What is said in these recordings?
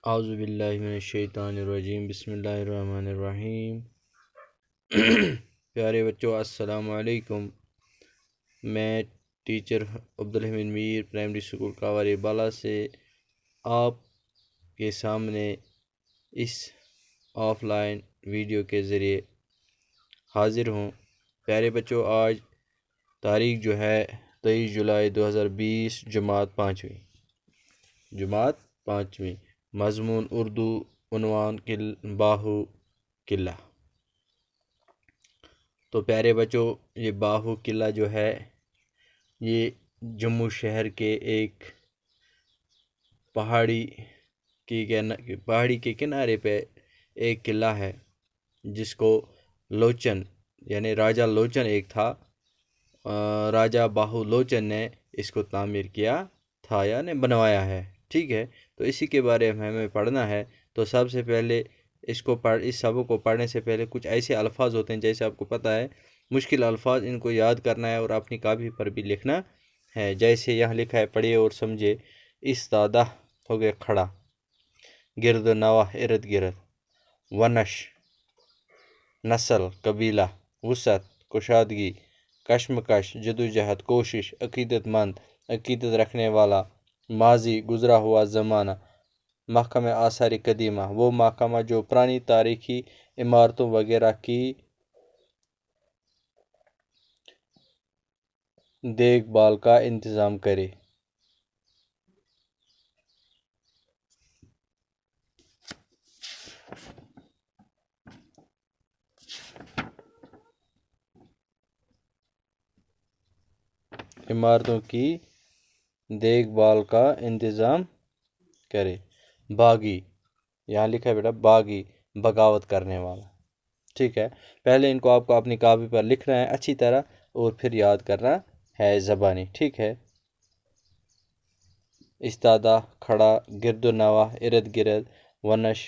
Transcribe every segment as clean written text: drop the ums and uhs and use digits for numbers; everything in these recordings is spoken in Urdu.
اعوذ باللہ من الشیطان الرجیم، بسم اللہ الرحمن الرحیم۔ پیارے بچوں، السلام علیکم۔ میں ٹیچر عبدالحمید میر پرائمری اسکول کاواری بالا سے آپ کے سامنے اس آف لائن ویڈیو کے ذریعے حاضر ہوں۔ پیارے بچوں، آج تاریخ جو ہے 23 جولائی 2020، جماعت پانچویں، مضمون اردو، عنوان باہو قلعہ۔ تو پیارے بچوں، یہ باہو قلعہ جو ہے یہ جموں شہر کے ایک پہاڑی کے کنارے پہ ایک قلعہ ہے، جس کو لوچن یعنی راجہ لوچن ایک تھا، راجہ باہو لوچن نے اس کو تعمیر کیا تھا یعنی بنوایا ہے۔ ٹھیک ہے، تو اسی کے بارے میں ہمیں پڑھنا ہے۔ تو سب سے پہلے اس سبق کو پڑھنے سے پہلے کچھ ایسے الفاظ ہوتے ہیں، جیسے آپ کو پتہ ہے مشکل الفاظ، ان کو یاد کرنا ہے اور اپنی کاپی پر بھی لکھنا ہے۔ جیسے یہاں لکھا ہے، پڑھیے اور سمجھے۔ استادہ ہو گیا کھڑا، گرد و نواح ارد گرد، ونش نسل قبیلہ، وسعت کشادگی، کشمکش جدوجہد کوشش، عقیدت مند عقیدت رکھنے والا، ماضی گزرا ہوا زمانہ، محکمہ آثار قدیمہ وہ محکمہ جو پرانی تاریخی عمارتوں وغیرہ کی دیکھ بھال کا انتظام کرے۔ عمارتوں کی دیکھ بھال کا انتظام کرے۔ باغی، یہاں لکھا ہے بیٹا باغی، بغاوت کرنے والا۔ ٹھیک ہے، پہلے ان کو آپ کو اپنی کاپی پر لکھنا ہے اچھی طرح اور پھر یاد کرنا ہے زبانی۔ ٹھیک ہے، استادہ کھڑا، گرد و نواح ارد گرد، ونش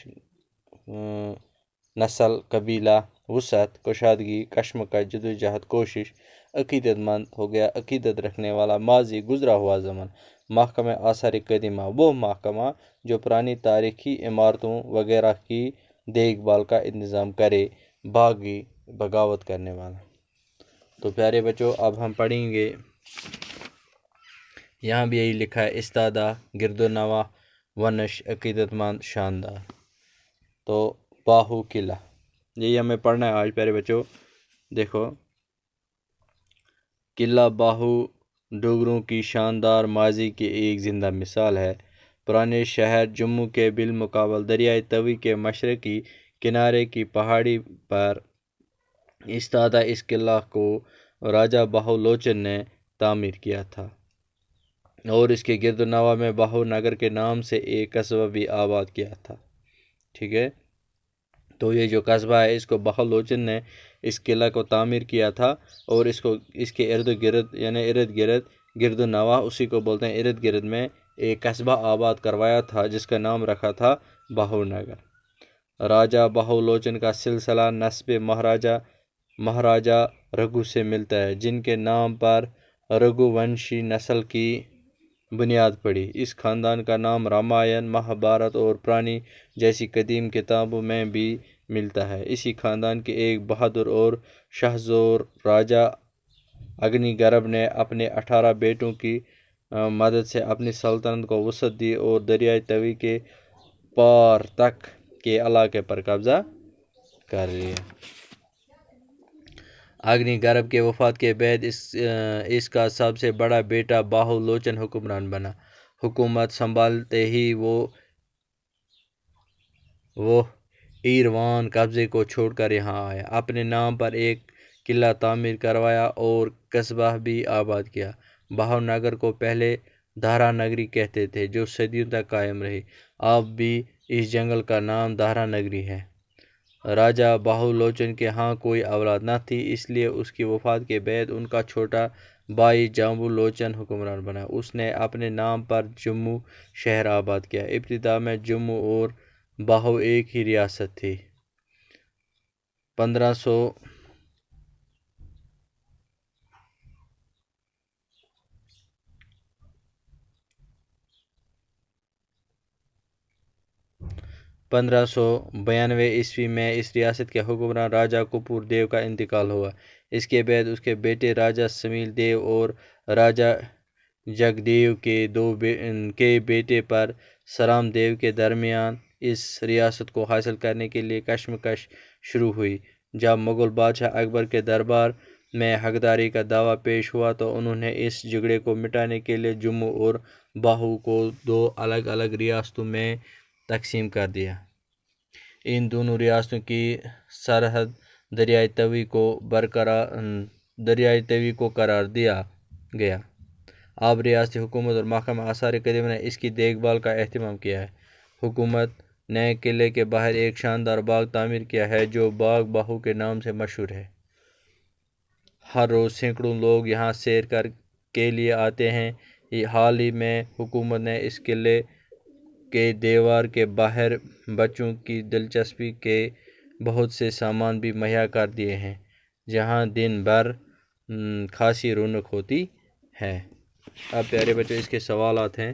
نسل قبیلہ، وسعت کشادگی، کشمکش جدوجہد کوشش، عقیدت مند ہو گیا عقیدت رکھنے والا، ماضی گزرا ہوا زمان، محکمہ آثار قدیمہ وہ محکمہ جو پرانی تاریخی عمارتوں وغیرہ کی دیکھ بھال کا انتظام کرے، باغی بغاوت کرنے والا۔ تو پیارے بچوں، اب ہم پڑھیں گے، یہاں بھی یہی لکھا ہے، استادہ گرد و نواح ونش عقیدت مند شاندار۔ تو باہو قلعہ یہی ہمیں پڑھنا ہے آج۔ پیارے بچوں دیکھو، قلعہ باہو ڈوگروں کی شاندار ماضی کی ایک زندہ مثال ہے۔ پرانے شہر جموں کے بالمقابل دریائے توی کے مشرقی کنارے کی پہاڑی پر استادہ اس قلعہ کو راجہ باہو لوچن نے تعمیر کیا تھا، اور اس کے گرد و نواح میں باہو نگر کے نام سے ایک قصبہ بھی آباد کیا تھا۔ ٹھیک ہے، تو یہ جو قصبہ ہے اس کو باہو لوچن نے اس قلعہ کو تعمیر کیا تھا، اور اس کے ارد گرد یعنی ارد گرد گرد و نواح اسی کو بولتے ہیں، ارد گرد میں ایک قصبہ آباد کروایا تھا جس کا نام رکھا تھا باہو نگر۔ راجہ باہو لوچن کا سلسلہ نسب مہاراجہ رگھو سے ملتا ہے، جن کے نام پر رگھو ونشی نسل کی بنیاد پڑی۔ اس خاندان کا نام رامائن، مہابھارت اور پرانی جیسی قدیم کتابوں میں بھی ملتا ہے۔ اسی خاندان کے ایک بہادر اور شاہزور راجہ اگنی گرب نے اپنے 18 بیٹوں کی مدد سے اپنی سلطنت کو وسعت دی اور دریائے توی کے پار تک کے علاقے پر قبضہ کر لیا۔ اگنی گرب کے وفات کے بعد اس کا سب سے بڑا بیٹا باہو لوچن حکمران بنا۔ حکومت سنبھالتے ہی وہ ایروان قبضے کو چھوڑ کر یہاں آیا، اپنے نام پر ایک قلعہ تعمیر کروایا اور قصبہ بھی آباد کیا۔ باہو نگر کو پہلے دھارا نگری کہتے تھے، جو صدیوں تک قائم رہی۔ اب بھی اس جنگل کا نام دھارا نگری ہے۔ راجہ باہو لوچن کے ہاں کوئی اولاد نہ تھی، اس لیے اس کی وفات کے بعد ان کا چھوٹا بھائی جامبو لوچن حکمران بنا۔ اس نے اپنے نام پر جموں شہر آباد کیا۔ ابتدا میں جموں اور باہو ایک ہی ریاست تھی۔ 1592 میں اس ریاست کے حکمران راجہ کپور دیو کا انتقال ہوا۔ اس کے بعد اس کے بیٹے راجہ سمیل دیو اور راجہ جگ دیو کے بیٹے پر سرام دیو کے درمیان اس ریاست کو حاصل کرنے کے لیے کشمکش شروع ہوئی۔ جب مغل بادشاہ اکبر کے دربار میں حقداری کا دعویٰ پیش ہوا تو انہوں نے اس جھگڑے کو مٹانے کے لیے جموں اور باہو کو 2 الگ الگ ریاستوں میں تقسیم کر دیا۔ ان دونوں ریاستوں کی سرحد دریائے توی کو قرار دیا گیا۔ اب ریاستی حکومت اور محکمہ آثار قدیمہ نے اس کی دیکھ بھال کا اہتمام کیا ہے۔ حکومت نے قلعے کے باہر ایک شاندار باغ تعمیر کیا ہے جو باغ باہو کے نام سے مشہور ہے۔ ہر روز سینکڑوں لوگ یہاں سیر کے لیے آتے ہیں۔ حال ہی میں حکومت نے اس قلعے کے دیوار کے باہر بچوں کی دلچسپی کے بہت سے سامان بھی مہیا کر دیے ہیں، جہاں دن بھر خاصی رونق ہوتی ہے۔ اب پیارے بچوں اس کے سوالات ہیں۔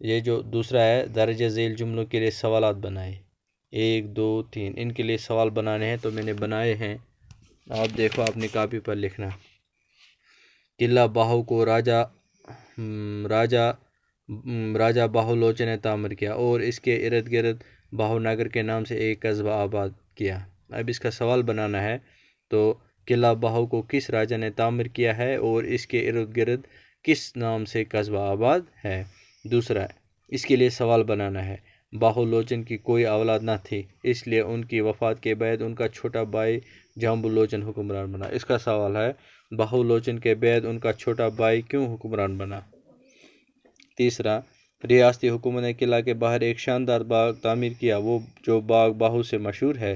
یہ جو دوسرا ہے درجہ ذیل جملوں کے لیے سوالات بنائے، 1 2 3 ان کے لیے سوال بنانے ہیں تو میں نے بنائے ہیں، آپ دیکھو اپنی کاپی پر لکھنا۔ قلعہ باہو کو راجہ باہو لوچن نے تعمیر کیا اور اس کے ارد گرد باہو نگر کے نام سے ایک قصبہ آباد کیا۔ اب اس کا سوال بنانا ہے تو قلعہ باہو کو کس راجہ نے تعمیر کیا ہے اور اس کے ارد گرد کس نام سے قصبہ آباد ہے۔ دوسرا اس کے لیے سوال بنانا ہے، باہو لوچن کی کوئی اولاد نہ تھی، اس لیے ان کی وفات کے بعد ان کا چھوٹا بھائی جامبو لوچن حکمران بنا۔ اس کا سوال ہے، باہو لوچن کے بعد ان کا چھوٹا بھائی کیوں حکمران بنا۔ تیسرا، ریاستی حکومت نے قلعہ کے باہر ایک شاندار باغ تعمیر کیا، وہ جو باغ باہو سے مشہور ہے۔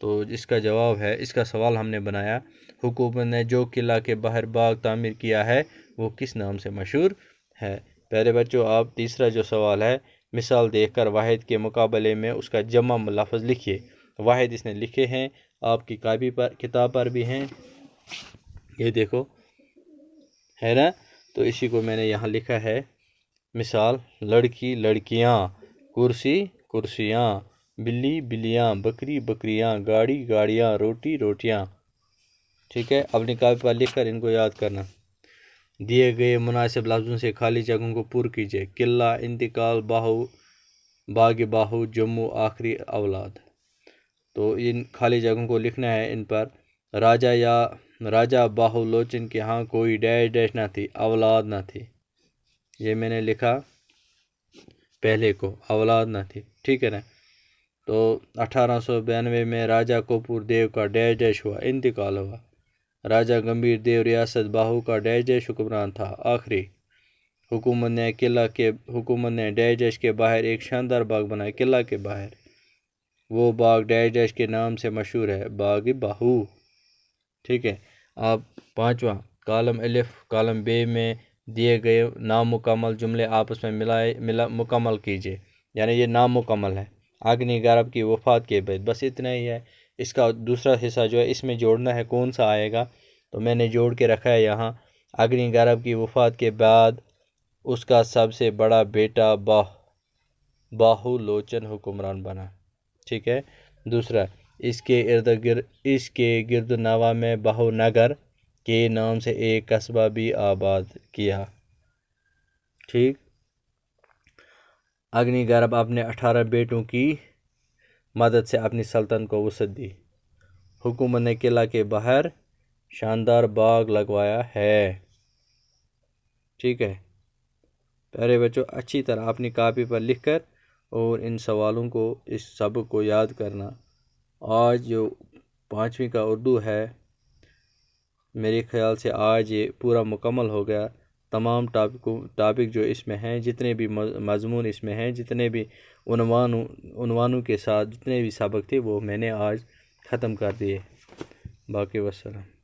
تو اس کا جواب ہے، اس کا سوال ہم نے بنایا، حکومت نے جو قلعہ کے باہر باغ تعمیر کیا ہے وہ کس نام سے مشہور ہے۔ پیارے بچوں آپ تیسرا جو سوال ہے، مثال دیکھ کر واحد کے مقابلے میں اس کا جمع لفظ لکھیے۔ واحد اس نے لکھے ہیں، آپ کی کاپی پر کتاب پر بھی ہیں، یہ دیکھو ہے نا۔ تو اسی کو میں نے یہاں لکھا ہے، مثال لڑکی لڑکیاں، کرسی کرسیاں، بلی بلیاں، بکری بکریاں، گاڑی گاڑیاں، روٹی روٹیاں۔ ٹھیک ہے، اپنی کاپی پر لکھ کر ان کو یاد کرنا۔ دیے گئے مناسب لفظوں سے خالی جگہوں کو پر کیجیے۔ قلعہ، انتقال، باہو، باغ باہو، جموں، آخری اولاد۔ تو ان خالی جگہوں کو لکھنا ہے، ان پر راجہ باہو لوچن کے ہاں کوئی ڈیش ڈیش نہ تھی، اولاد نہ تھی۔ یہ میں نے لکھا پہلے کو، اولاد نہ تھی، ٹھیک ہے نا۔ تو 1892 میں راجہ کپور دیو کا ڈیش ڈیش ہوا، انتقال ہوا۔ راجہ گمبھیر دیو ریاست باہو کا ڈیش ڈیش حکمران تھا، آخری۔ حکومت نے ڈیش ڈیش کے باہر ایک شاندار باغ بنایا، قلعہ کے باہر، وہ باغ ڈیش ڈیش کے نام سے مشہور ہے، باغ باہو۔ ٹھیک ہے، آپ پانچواں کالم الف کالم بے میں دیے گئے نامکمل جملے آپس میں مکمل کیجیے، یعنی یہ نامکمل ہے۔ اگنی گرب کی وفات کے بعد، بس اتنا ہی ہے۔ اس کا دوسرا حصہ جو ہے اس میں جوڑنا ہے، کون سا آئے گا، تو میں نے جوڑ کے رکھا ہے یہاں، اگنی گرب کی وفات کے بعد اس کا سب سے بڑا بیٹا باہو لوچن حکمران بنا۔ ٹھیک ہے، دوسرا اس کے گرد نواح میں باہو نگر کے نام سے ایک قصبہ بھی آباد کیا۔ ٹھیک، اگنی گرب اپنے 18 بیٹوں کی مدد سے اپنی سلطنت کو وسعت دی۔ حکومت نے قلعہ کے باہر شاندار باغ لگوایا ہے۔ ٹھیک ہے پیارے بچوں، اچھی طرح اپنی کاپی پر لکھ کر اور ان سوالوں کو، اس سبق کو یاد کرنا۔ آج جو 5ویں کا اردو ہے، میرے خیال سے آج یہ پورا مکمل ہو گیا۔ تمام ٹاپک جو اس میں ہیں، جتنے بھی مضمون اس میں ہیں، جتنے بھی عنوانوں کے ساتھ جتنے بھی سبق تھے، وہ میں نے آج ختم کر دیے۔ باقی والسلام۔